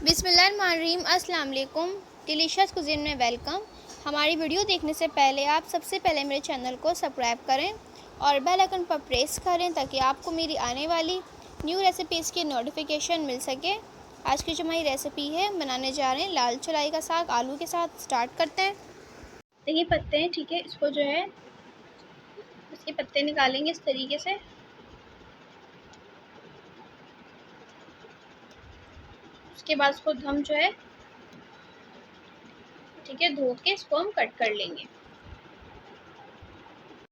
बिस्मिल्लाहिर्रहमानिर्रहीम। अस्सलाम वालेकुम। डिलीशियस कुज़ीन में वेलकम। हमारी वीडियो देखने से पहले आप सबसे पहले मेरे चैनल को सब्सक्राइब करें और बेल आइकन पर प्रेस करें ताकि आपको मेरी आने वाली न्यू रेसिपीज़ की नोटिफिकेशन मिल सके। आज की जो हमारी रेसिपी है, बनाने जा रहे हैं लाल चुलाई का साग आलू के साथ। स्टार्ट करते हैं। देखिए पत्ते हैं, ठीक है। इसको जो है इसके पत्ते निकालेंगे इस तरीके से। उसके बाद इसको हम जो है ठीक है धो के इसको हम कट कर लेंगे।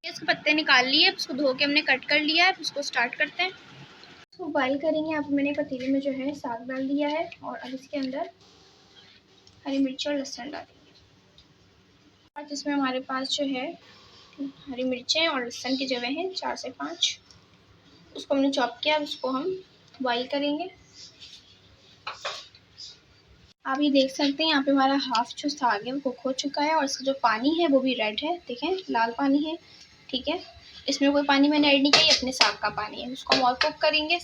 इसके पत्ते निकाल लिए, इसको धो के हमने कट कर लिया है। इसको स्टार्ट करते हैं। इसको बॉइल करेंगे। यहाँ पे मैंने पतीले में जो है साग डाल दिया है और अब इसके अंदर हरी मिर्च और लहसुन डालेंगे। और इसमें हमारे पास जो है हरी मिर्चें और लहसुन की जगह हैं 4 से 5। उसको हमने चॉप किया, उसको हम बॉइल करेंगे। आप ये देख सकते हैं यहाँ पे हमारा हाफ जो साग है वो कुक हो चुका है और इसका जो पानी है वो भी रेड है। देखें, लाल पानी है, ठीक है। इसमें कोई पानी मैंने ऐड नहीं किया, अपने साग का पानी है। उसको हम और कुक करेंगे,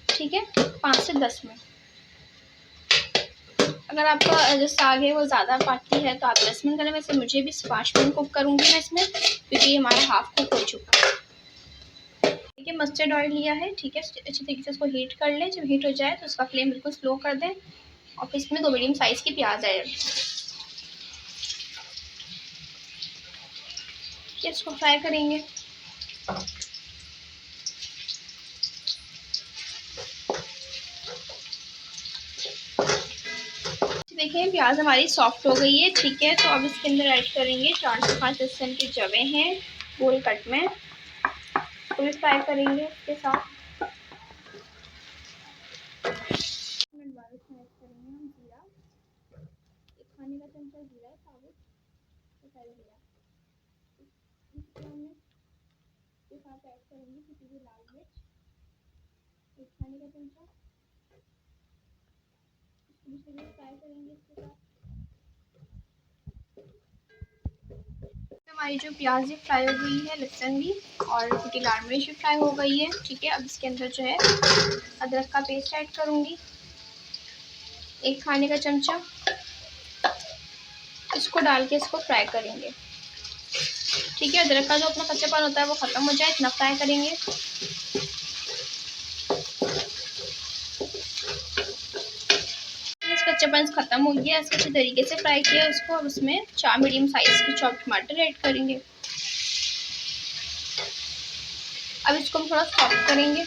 ठीक है, 5 से 10 मिनट। अगर आपका जो साग है वो ज़्यादा पाती है तो आप 10 मिनट करें। वैसे मुझे भी 5 मिनट कुक करूँगी मैं इसमें, क्योंकि हमारा हाफ कुक हो चुका है। ठीक है, मस्टर्ड ऑयल लिया है, ठीक है। अच्छी तरीके से उसको हीट कर लें। जब हीट हो जाए तो उसका फ्लेम बिल्कुल स्लो कर दें और फिर इसमें 2 मीडियम साइज़ की प्याज ऐड, इसको फ्राई करेंगे। देखिए प्याज हमारी सॉफ्ट हो गई है, ठीक है। तो अब इसके अंदर ऐड करेंगे 4 से 5 लहसुन के जवे हैं गोल कट में, तो भी फ्राई करेंगे इसके साथ। इसमें ऐड करेंगे हम जीरा, 1 खाने का चमचा जीरा है साबुत, जीरा। इसके साथ ऐड करेंगे किसी भी लाल मिर्च, 1 खाने का चमचा। इसको भी फ्राई करेंगे इसके साथ। हमारी जो प्याज भी फ्राई हो गई है, लहसुन भी, और कुटी लाल मिर्च भी फ्राई हो गई है, ठीक है। अब इसके अंदर जो है अदरक का पेस्ट ऐड करूँगी, 1 खाने का चमचा। इसको डाल के इसको फ्राई करेंगे, ठीक है। अदरक का जो अपना कच्चापन होता है वो ख़त्म हो जाए, इतना फ्राई करेंगे। कच्चापन ख़त्म हो गया, इसको अच्छे तरीके से फ्राई किया उसको। अब उसमें 4 मीडियम साइज़ के चॉप टमाटर ऐड करेंगे। अब इसको हम थोड़ा सॉफ्ट करेंगे।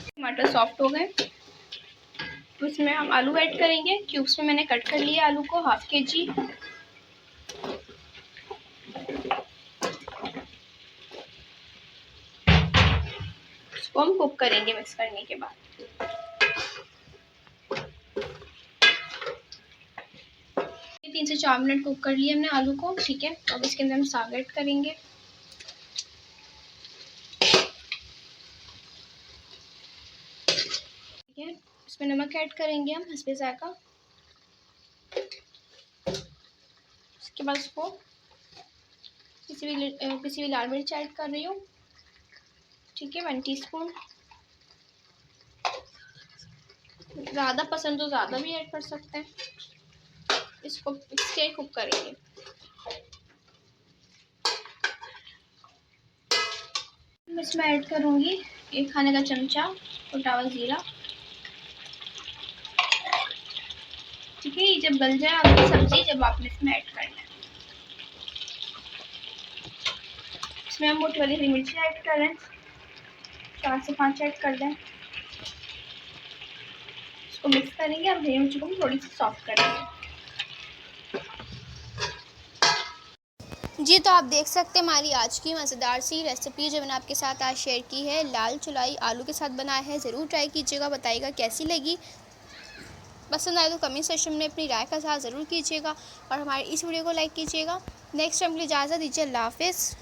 टमाटर सॉफ्ट हो गए तो इसमें हम आलू ऐड करेंगे। क्यूब्स में मैंने कट कर लिया आलू को, ½ kg। इसको हम कुक करेंगे मिक्स करने के बाद। 3 से 4 मिनट कुक कर लिए हमने आलू को, ठीक है। अब इसके अंदर हम साग ऐड करेंगे। ठीक है, इसमें नमक ऐड करेंगे हम हस्बे जायका। इसके बाद उसको किसी भी लाल मिर्च ऐड कर रही हूँ, ठीक है, 1 टीस्पून। ज़्यादा पसंद तो ज़्यादा भी ऐड कर सकते हैं। इसको इसके कुक करेंगे। इसमें ऐड करूँगी 1 खाने का चमचा कुटा हुआ जीरा, ठीक है। ये जब गल जाए आपकी सब्जी, जब आपने इसमें ऐड करना है, इसमें हम मोटी वाली हरी मिर्ची ऐड कर रहे हैं, 4 से 5 ऐड कर दें। इसको मिक्स करेंगे और हरी मिर्ची को भी थोड़ी सी सॉफ्ट करेंगे। जी, तो आप देख सकते हैं हमारी आज की मज़ेदार सी रेसिपी जो मैंने आपके साथ आज शेयर की है, लाल चुलाई आलू के साथ बनाया है। ज़रूर ट्राई कीजिएगा, बताइएगा कैसी लगी। पसंद आए तो कमेंट सेक्शन में अपनी राय का साथ ज़रूर कीजिएगा और हमारी इस वीडियो को लाइक कीजिएगा। नेक्स्ट टाइम के लिए इजाज़त दीजिए। अल्लाह हाफ़िज़।